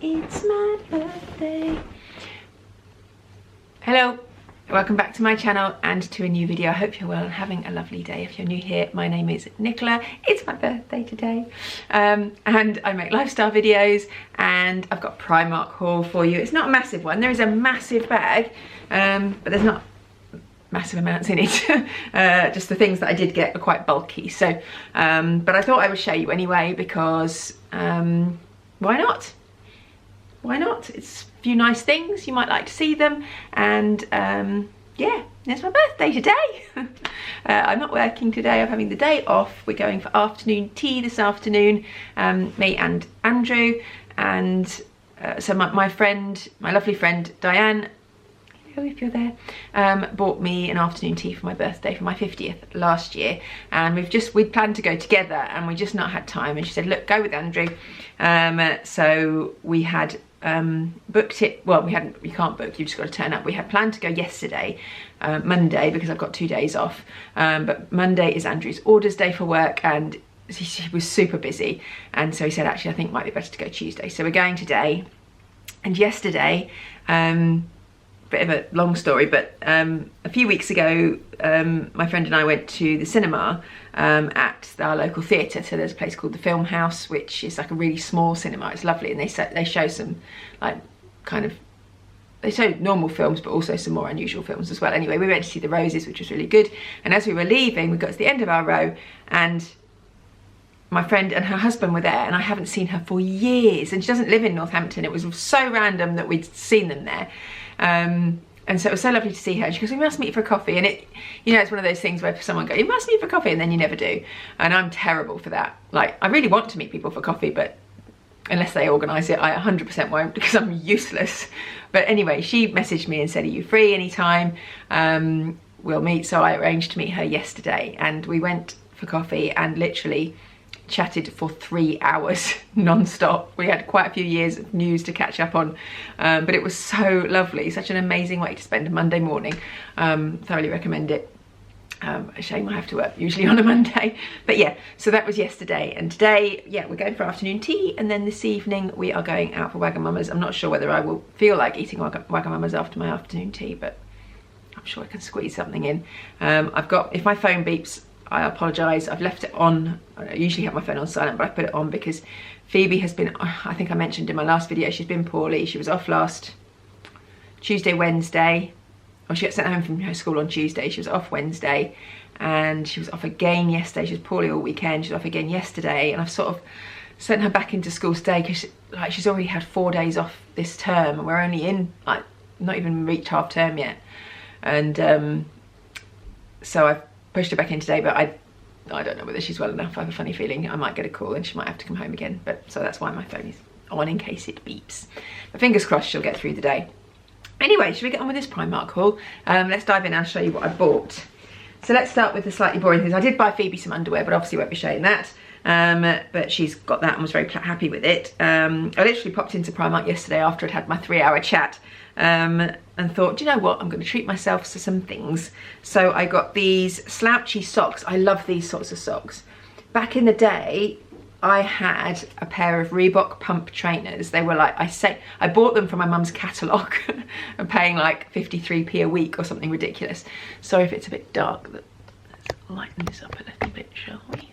It's my birthday. Hello, welcome back to my channel and to a new video. I hope you're well and having a lovely day. If you're new here, my name is Nicola. It's my birthday today. And I make lifestyle videos and I've got Primark haul for you. It's not a massive one. There is a massive bag, but there's not massive amounts in it. Just the things that I did get are quite bulky. So, but I thought I would show you anyway because why not? Why not? It's a few nice things, you might like to see them, and yeah, it's my birthday today. I'm not working today, I'm having the day off. We're going for afternoon tea this afternoon, me and Andrew, and so my lovely friend Diane, if you're there, bought me an afternoon tea for my birthday for my 50th last year, and we'd planned to go together and we just not had time, and she said, look, go with Andrew. So we had booked it. Well, you can't book, you just got to turn up. We had planned to go yesterday, Monday, because I've got 2 days off, but Monday is Andrew's orders day for work, and he was super busy, and so he said, actually I think it might be better to go Tuesday. So we're going today. And yesterday, bit of a long story, but a few weeks ago my friend and I went to the cinema at our local theatre. So there's a place called the Film House, which is like a really small cinema. It's lovely, and they show some like they show normal films but also some more unusual films as well. Anyway, we went to see The Roses, which was really good, and as we were leaving we got to the end of our row and my friend and her husband were there, and I haven't seen her for years, and she doesn't live in Northampton. It was so random that we'd seen them there. And so it was so lovely to see her. And she goes, we must meet for coffee. And it, you know, it's one of those things where someone goes, you must meet for coffee, and then you never do. And I'm terrible for that. Like, I really want to meet people for coffee, but unless they organise it, I 100% won't, because I'm useless. But anyway, she messaged me and said, are you free anytime? We'll meet. So I arranged to meet her yesterday, and we went for coffee and literally chatted for 3 hours non-stop. We had quite a few years of news to catch up on, but it was so lovely, such an amazing way to spend a Monday morning. Thoroughly recommend it. A shame I have to work usually on a Monday, but yeah, so that was yesterday. And today, yeah, we're going for afternoon tea, and then this evening we are going out for Wagamama's. I'm not sure whether I will feel like eating Wagamama's after my afternoon tea, but I'm sure I can squeeze something in. If my phone beeps, I apologise. I've left it on. I usually have my phone on silent, but I put it on because Phoebe has been, I think I mentioned in my last video, she's been poorly. She was off last Tuesday, Wednesday. Well, she got sent home from her school on Tuesday. She was off Wednesday, and she was off again yesterday. She was poorly all weekend. She was off again yesterday, and I've sort of sent her back into school today because she's already had 4 days off this term, and we're only in, like, not even reached half term yet. And so I've pushed her back in today, but I don't know whether she's well enough. I have a funny feeling I might get a call and she might have to come home again, but so that's why my phone is on in case it beeps. But fingers crossed she'll get through the day. Anyway, should we get on with this Primark haul? Let's dive in and I'll show you what I bought. So let's start with the slightly boring things. I did buy Phoebe some underwear, but obviously won't be showing that. But she's got that and was very happy with it. I literally popped into Primark yesterday after I'd had my 3-hour chat, and thought, do you know what, I'm going to treat myself to some things. So I got these Slouchy socks. I love these sorts of socks. Back in the day, I had a pair of Reebok pump trainers. They were like, I bought them from my mum's catalogue and paying like 53p a week or something ridiculous. Sorry if it's a bit dark. Let's lighten this up a little bit, shall we?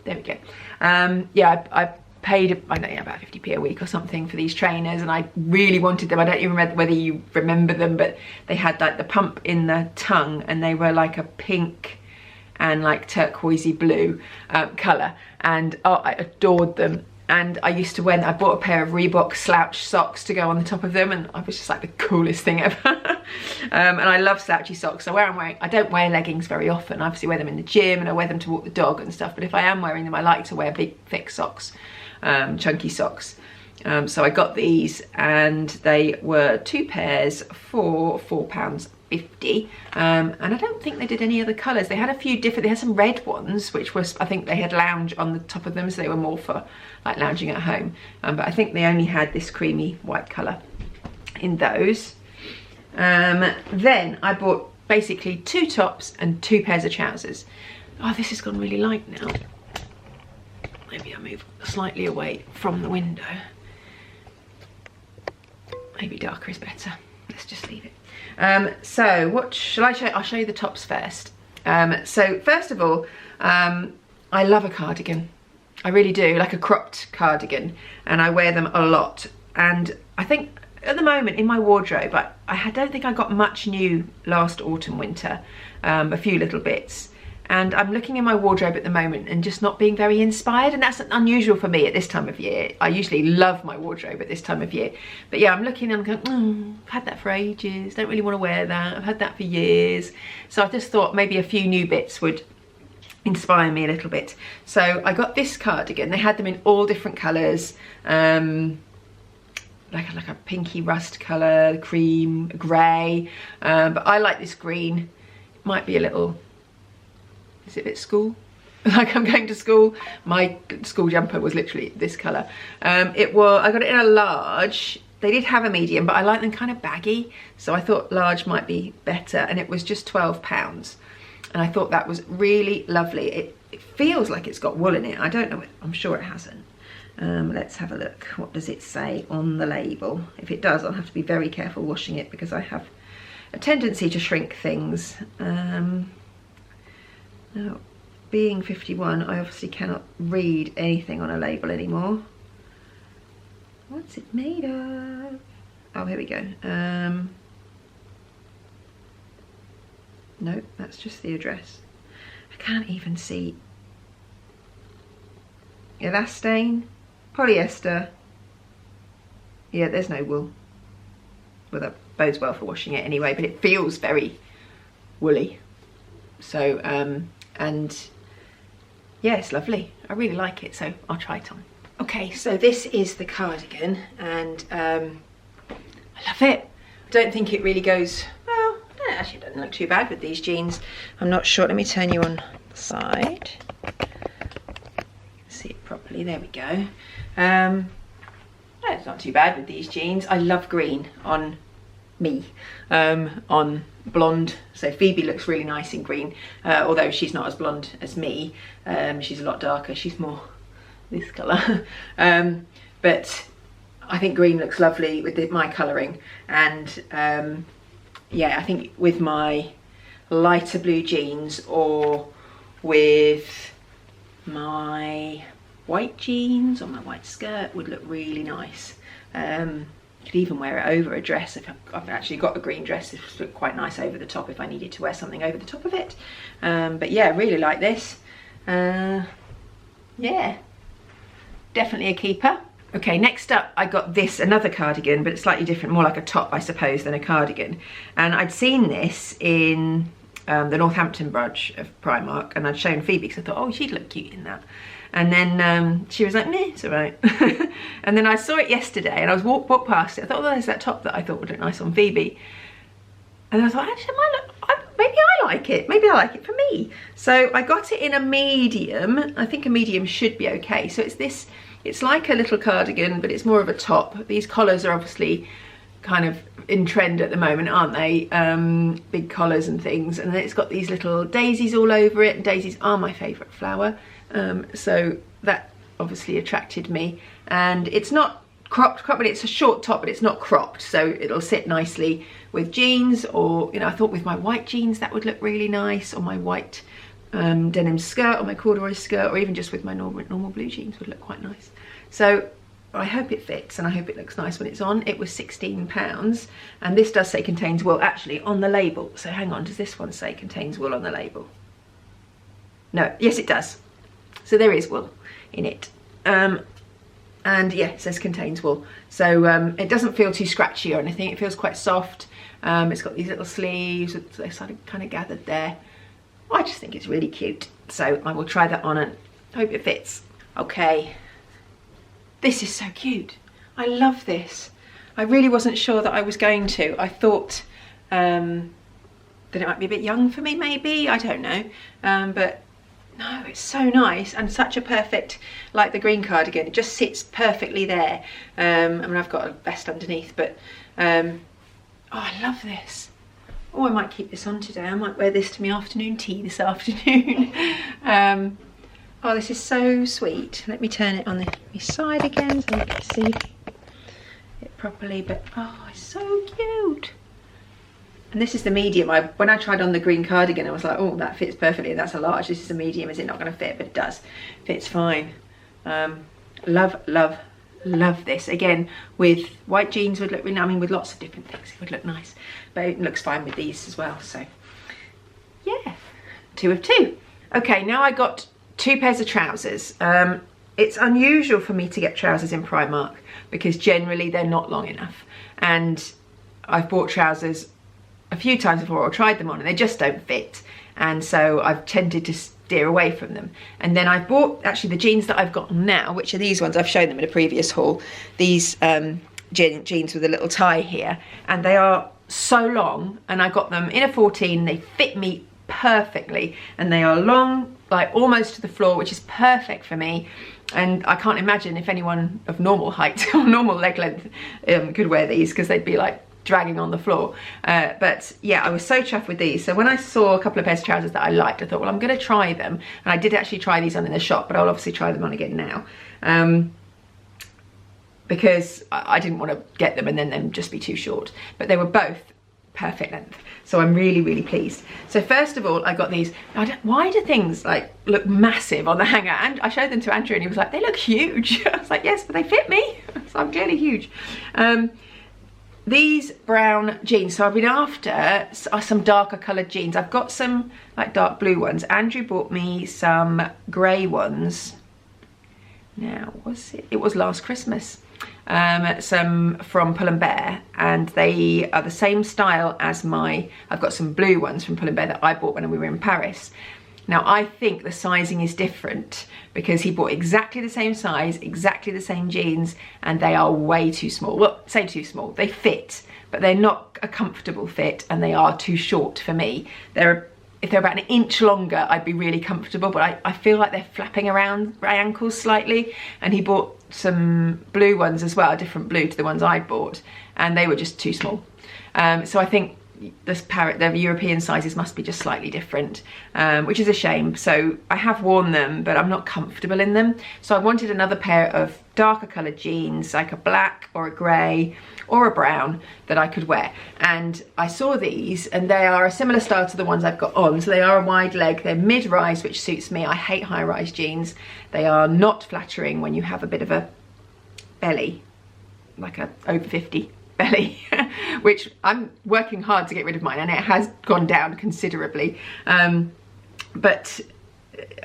There we go. Yeah, I paid, I don't know, about 50p a week or something for these trainers, and I really wanted them. I don't even remember whether you remember them, but they had like the pump in the tongue, and they were like a pink and like turquoisey blue colour, and oh, I adored them. And I used to wear them. I bought a pair of Reebok slouch socks to go on the top of them, and I was just like the coolest thing ever. And I love slouchy socks. So I don't wear leggings very often. I obviously wear them in the gym, and I wear them to walk the dog and stuff, but if I am wearing them, I like to wear big thick socks, chunky socks. So I got these, and they were 2 pairs for £4.50, and I don't think they did any other colours. They had a few different, they had some red ones, which was, I think they had lounge on the top of them, so they were more for like lounging at home, but I think they only had this creamy white colour in those. Then I bought basically 2 tops and 2 pairs of trousers. Oh, this has gone really light now. Maybe I move slightly away from the window. maybe darker is better. Let's just leave it. So what shall I show? I'll show you the tops first. So first of all, I love a cardigan. I really do, like a cropped cardigan, and I wear them a lot. And I think at the moment in my wardrobe, I don't think I got much new last autumn, winter, a few little bits. And I'm looking in my wardrobe at the moment and just not being very inspired, and that's unusual for me at this time of year. I usually love my wardrobe at this time of year. But yeah, I'm looking and I'm going, I've had that for ages, don't really want to wear that, I've had that for years. So I just thought maybe a few new bits would inspire me a little bit. So I got this cardigan. They had them in all different colours, like a pinky rust colour, cream, grey, but I like this green. It might be a little, is it a bit school? Like I'm going to school. My school jumper was literally this colour. I got it in a large. They did have a medium, but I like them kind of baggy, so I thought large might be better, and it was just £12. And I thought that was really lovely. It feels like it's got wool in it. I don't know, I'm sure it hasn't. Let's have a look. What does it say on the label? If it does, I'll have to be very careful washing it because I have a tendency to shrink things. Now, being 51, I obviously cannot read anything on a label anymore. What's it made of? Oh, here we go. No, that's just the address. I can't even see. Elastane, polyester. Yeah, there's no wool. Well, that bodes well for washing it anyway, but it feels very woolly. So, and yeah, it's lovely. I really like it, so I'll try it on. Okay, so this is the cardigan, and I love it. I don't think it really goes, well, actually it doesn't look too bad with these jeans. I'm not sure, let me turn you on the side. See it properly, there we go. No, it's not too bad with these jeans. I love green on me, on blonde. So Phoebe looks really nice in green, although she's not as blonde as me. She's a lot darker, she's more this colour. But I think green looks lovely with my colouring, and yeah, I think with my lighter blue jeans or with my white jeans or my white skirt would look really nice. Could even wear it over a dress. If I've actually got a green dress, it would look quite nice over the top if I needed to wear something over the top of it. But yeah, really like this. Yeah, definitely a keeper. Okay, next up I got this, another cardigan, but it's slightly different, more like a top I suppose than a cardigan. And I'd seen this in the Northampton branch of Primark, and I'd shown Phoebe because I thought, oh, she'd look cute in that. And then she was like, meh, it's all right. And then I saw it yesterday and I was walked past it. I thought, oh, there's that top that I thought would look nice on Phoebe. And I thought, actually, maybe I like it. Maybe I like it for me. So I got it in a medium. I think a medium should be okay. So it's this, it's like a little cardigan, but it's more of a top. These collars are obviously kind of in trend at the moment, aren't they? Big collars and things. And then it's got these little daisies all over it. And daisies are my favourite flower. So that obviously attracted me, and it's not cropped, but it's a short top, but it's not cropped, so it'll sit nicely with jeans, or, you know, I thought with my white jeans that would look really nice, or my white denim skirt, or my corduroy skirt, or even just with my normal blue jeans would look quite nice. So I hope it fits, and I hope it looks nice when it's on. It was £16, and this does say contains wool actually on the label. So hang on, does this one say contains wool on the label? No, yes it does. So there is wool in it, and yeah, it says contains wool. So it doesn't feel too scratchy or anything. It feels quite soft. It's got these little sleeves, they're sort of kind of gathered there. I just think it's really cute. So I will try that on and hope it fits. Okay, this is so cute. I love this. I really wasn't sure that I was going to. I thought that it might be a bit young for me, maybe. I don't know, but no, it's so nice, and such a perfect, like the green cardigan, it just sits perfectly there. I mean, I've got a vest underneath, but oh, I love this. Oh, I might keep this on today. I might wear this to my afternoon tea this afternoon. Oh, this is so sweet. Let me turn it on the side again so you can see it properly, but oh, it's so cute. And this is the medium. When I tried on the green cardigan, I was like, oh, that fits perfectly. That's a large. This is a medium. Is it not going to fit? But it does. Fits fine. Love, love, love this. Again, with white jeans would look really, I mean, with lots of different things, it would look nice. But it looks fine with these as well. So, yeah, 2 of 2. Okay, now I got 2 pairs of trousers. It's unusual for me to get trousers in Primark because generally they're not long enough. And I've bought trousers a few times before or tried them on and they just don't fit, and so I've tended to steer away from them. And then I bought actually the jeans that I've got now, which are these ones. I've shown them in a previous haul, these jeans with a little tie here, and they are so long, and I got them in a 14. They fit me perfectly and they are long, like almost to the floor, which is perfect for me. And I can't imagine if anyone of normal height or normal leg length could wear these, because they'd be like dragging on the floor. But yeah, I was so chuffed with these. So when I saw a couple of pairs of trousers that I liked, I thought, well, I'm going to try them. And I did actually try these on in the shop, but I'll obviously try them on again now. Because I didn't want to get them and then them just be too short. But they were both perfect length. So I'm really, really pleased. So first of all, I got these. Why do things like look massive on the hanger? And I showed them to Andrew and he was like, they look huge. I was like, yes, but they fit me. So I'm clearly huge. These brown jeans, so I've been after some darker coloured jeans. I've got some like dark blue ones. Andrew bought me some grey ones. Now, was it? It was last Christmas. Some from Pull & Bear, and they are the same style as I've got some blue ones from Pull & Bear that I bought when we were in Paris. Now I think the sizing is different because he bought exactly the same size, exactly the same jeans, and they are way too small. Well, say too small, they fit, but they're not a comfortable fit and they are too short for me. If they're about an inch longer, I'd be really comfortable, but I feel like they're flapping around my ankles slightly. And he bought some blue ones as well, a different blue to the ones I bought, and they were just too small. So I think the European sizes must be just slightly different, which is a shame. So I have worn them, but I'm not comfortable in them. So I wanted another pair of darker coloured jeans, like a black or a grey or a brown, that I could wear. And I saw these, and they are a similar style to the ones I've got on. So they are a wide leg, they're mid-rise, which suits me. I hate high-rise jeans. They are not flattering when you have a bit of a belly, like a over 50 belly, which I'm working hard to get rid of mine, and it has gone down considerably. But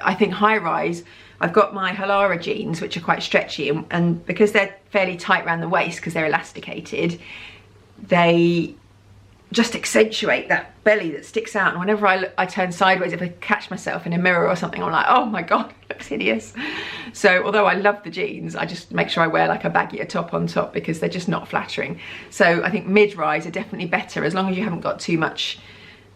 I think high-rise, I've got my Halara jeans, which are quite stretchy, and because they're fairly tight around the waist because they're elasticated, they just accentuate that belly that sticks out. And whenever I turn sideways, if I catch myself in a mirror or something, I'm like, oh my God, it looks hideous. So although I love the jeans, I just make sure I wear like a baggier top on top because they're just not flattering. So I think mid-rise are definitely better, as long as you haven't got too much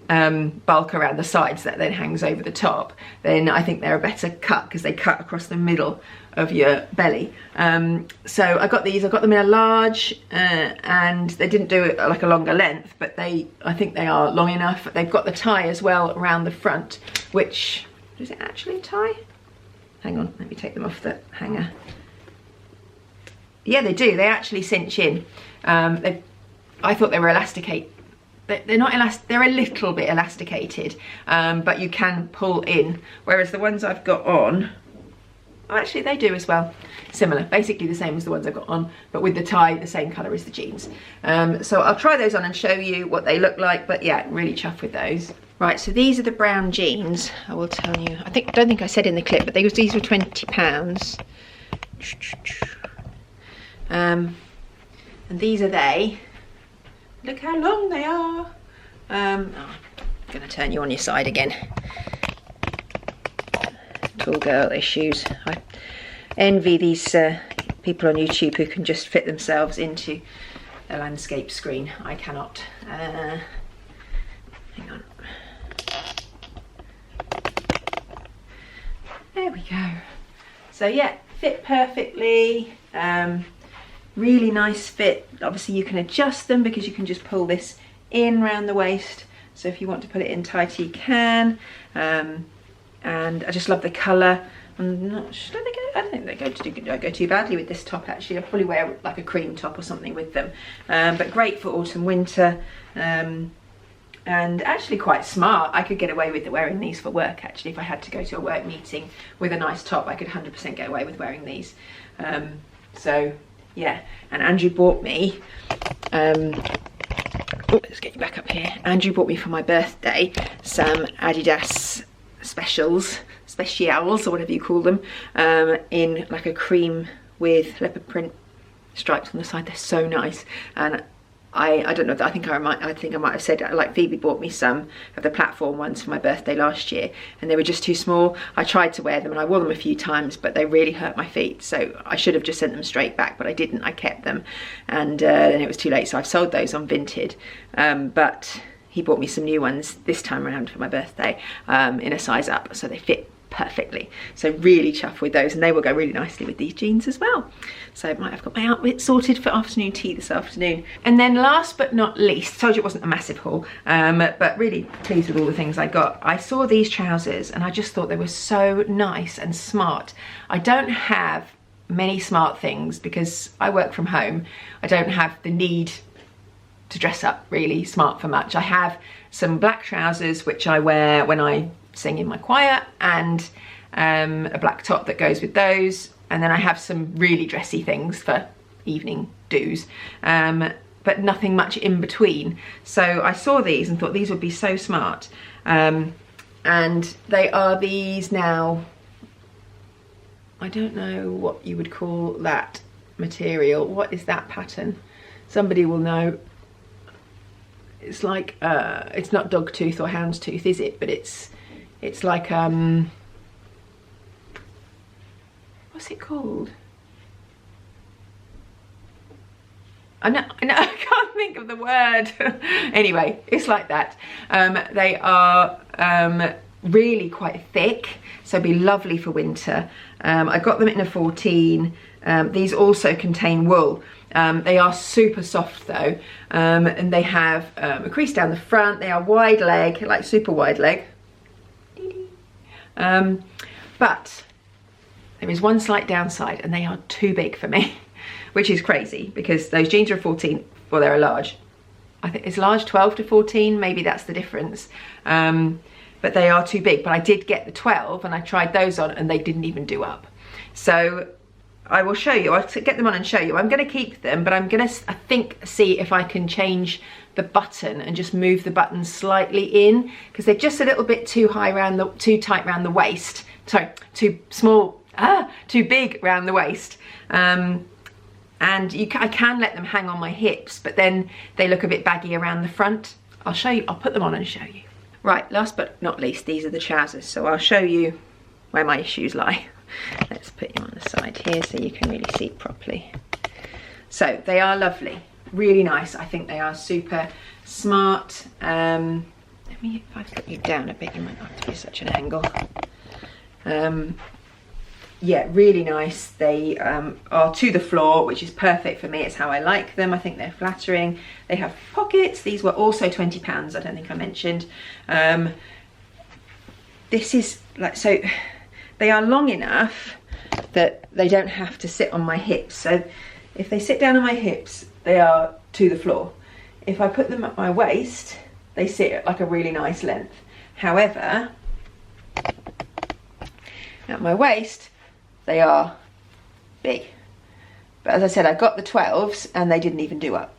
bulk around the sides that then hangs over the top. Then I think they're a better cut because they cut across the middle of your belly. So I got these, I got them in a large, and they didn't do it like a longer length, but I think they are long enough. They've got the tie as well around the front, which, is it actually a tie? Hang on, let me take them off the hanger. Yeah, they do, they actually cinch in. I thought they were elasticate. They're not elastic, they're a little bit elasticated, but you can pull in, whereas the ones I've got on, actually they do as well. Similar, basically the same as the ones I've got on, but with the tie the same colour as the jeans. So I'll try those on and show you what they look like, but yeah, really chuffed with those. Right, so these are the brown jeans. I will tell you, I don't think I said in the clip, but these were £20. And these are they. Look how long they are. I'm going to turn you on your side again. Tall girl issues. I envy these people on YouTube who can just fit themselves into a landscape screen. I cannot. Hang on. There we go. So yeah, fit perfectly. Really nice fit. Obviously you can adjust them because you can just pull this in round the waist. So if you want to put it in tighter, you can. And I just love the colour. I'm not sure they go. I don't think they don't go too badly with this top actually. I'll probably wear like a cream top or something with them. But great for autumn, winter, and actually quite smart. I could get away with wearing these for work actually. If I had to go to a work meeting with a nice top, I could 100% get away with wearing these. So yeah, and Andrew bought me, let's get you back up here. Andrew bought me for my birthday some Adidas specials or whatever you call them, in like a cream with leopard print stripes on the side. They're so nice, and I don't know, I think I might have said, like, Phoebe bought me some of the platform ones for my birthday last year, and they were just too small. I tried to wear them and I wore them a few times, but they really hurt my feet, so I should have just sent them straight back, but I didn't. I kept them, and then it was too late, so I've sold those on Vinted. But he bought me some new ones this time around for my birthday, in a size up, so they fit perfectly. So really chuffed with those, and they will go really nicely with these jeans as well. So I've got my outfit sorted for afternoon tea this afternoon. And then last but not least, told you it wasn't a massive haul, but really pleased with all the things I got. I saw these trousers and I just thought they were so nice and smart. I don't have many smart things because I work from home. I don't have the need to dress up really smart for much. I have some black trousers which I wear when I sing in my choir, and a black top that goes with those, and then I have some really dressy things for evening do's, but nothing much in between. So I saw these and thought these would be so smart, and they are these now. I don't know what you would call that material. What is that pattern? Somebody will know. It's like it's not dog tooth or hound's tooth, is it? But it's like what's it called? I can't think of the word. Anyway, it's like that. They are really quite thick, so it'd be lovely for winter. I got them in a 14. These also contain wool. They are super soft though, and they have a crease down the front. They are wide leg, like super wide leg. But there is one slight downside, and they are too big for me, which is crazy because those jeans are a 14, well, they're a large. I think it's large 12 to 14, maybe that's the difference. But they are too big. But I did get the 12 and I tried those on and they didn't even do up. So I will show you, I'll get them on and show you. I'm gonna keep them, but I'm gonna, I think, see if I can change the button and just move the button slightly in, because they're just a little bit too high around the, too tight around the waist. Sorry, too small, too big around the waist. And I can let them hang on my hips, but then they look a bit baggy around the front. I'll show you, I'll put them on and show you. Right, last but not least, these are the trousers. So I'll show you where my issues lie. Let's put you on the side here so you can really see it properly. So they are lovely, really nice. I think they are super smart. Let me, if I put you down a bit, you might not have to be such an angle. Yeah, really nice. They are to the floor, which is perfect for me. It's how I like them. I think they're flattering. They have pockets. These were also £20. I don't think I mentioned. This is like, so they are long enough that they don't have to sit on my hips. So if they sit down on my hips, they are to the floor. If I put them at my waist, they sit at like a really nice length. However, at my waist, they are big. But as I said, I got the 12s and they didn't even do up.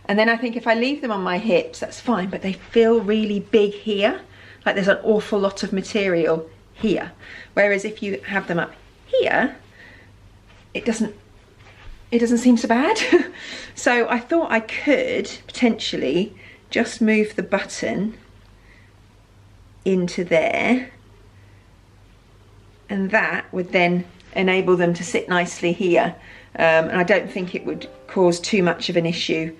And then I think if I leave them on my hips, that's fine, but they feel really big here. Like there's an awful lot of material here. Whereas if you have them up here, it doesn't seem so bad. So I thought I could potentially just move the button into there, and that would then enable them to sit nicely here. And I don't think it would cause too much of an issue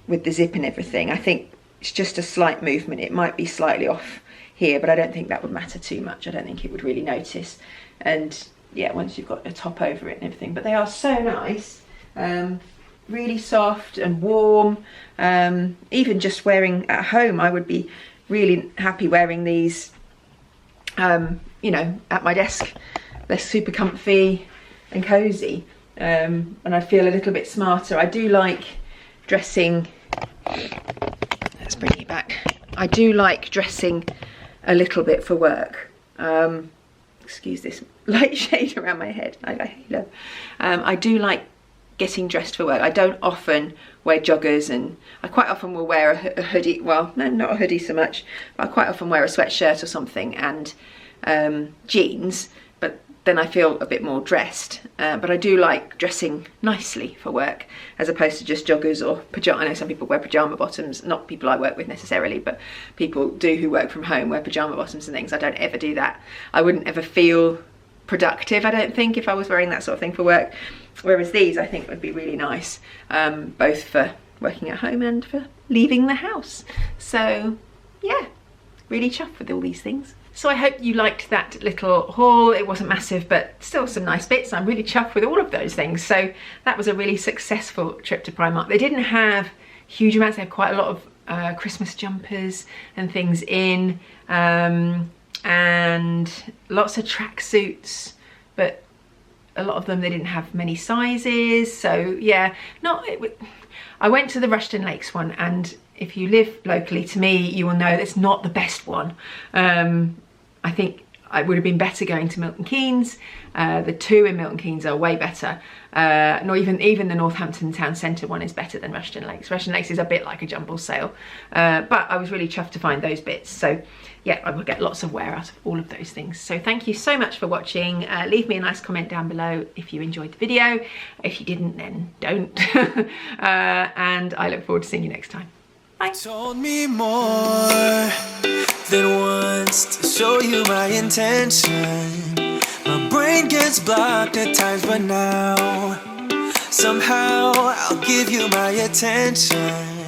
with the zip and everything. I think it's just a slight movement. It might be slightly off here, but I don't think that would matter too much. I don't think it would really notice. And yeah, once you've got a top over it and everything. But they are so nice, really soft and warm. Even just wearing at home, I would be really happy wearing these you know, at my desk. They're super comfy and cozy, and I feel a little bit smarter. I do like dressing, let's bring it back. I do like dressing a little bit for work. Excuse this light shade around my head. I do like getting dressed for work. I don't often wear joggers, and I quite often will wear a hoodie. Well, no, not a hoodie so much, but I quite often wear a sweatshirt or something and jeans, but then I feel a bit more dressed. But I do like dressing nicely for work, as opposed to just joggers or pyjama. I know some people wear pyjama bottoms, not people I work with necessarily, but people do who work from home wear pyjama bottoms and things. I don't ever do that. I wouldn't ever feel productive, I don't think, if I was wearing that sort of thing for work. Whereas these, I think, would be really nice, both for working at home and for leaving the house. So yeah, really chuffed with all these things. So I hope you liked that little haul. It wasn't massive, but still some nice bits. I'm really chuffed with all of those things. So that was a really successful trip to Primark. They didn't have huge amounts. They had quite a lot of Christmas jumpers and things in, and lots of tracksuits, but a lot of them, they didn't have many sizes. So yeah, I went to the Rushden Lakes one, and if you live locally to me, you will know it's not the best one. I think it would have been better going to Milton Keynes. The two in Milton Keynes are way better. Not even the Northampton town centre one is better than Rushden Lakes. Rushden Lakes is a bit like a jumble sale, but I was really chuffed to find those bits. So yeah, I will get lots of wear out of all of those things. So thank you so much for watching. Leave me a nice comment down below if you enjoyed the video. If you didn't, then don't. And I look forward to seeing you next time. Bye. Told me more than once to show you my intention. My brain gets blocked at times, but now somehow I'll give you my attention.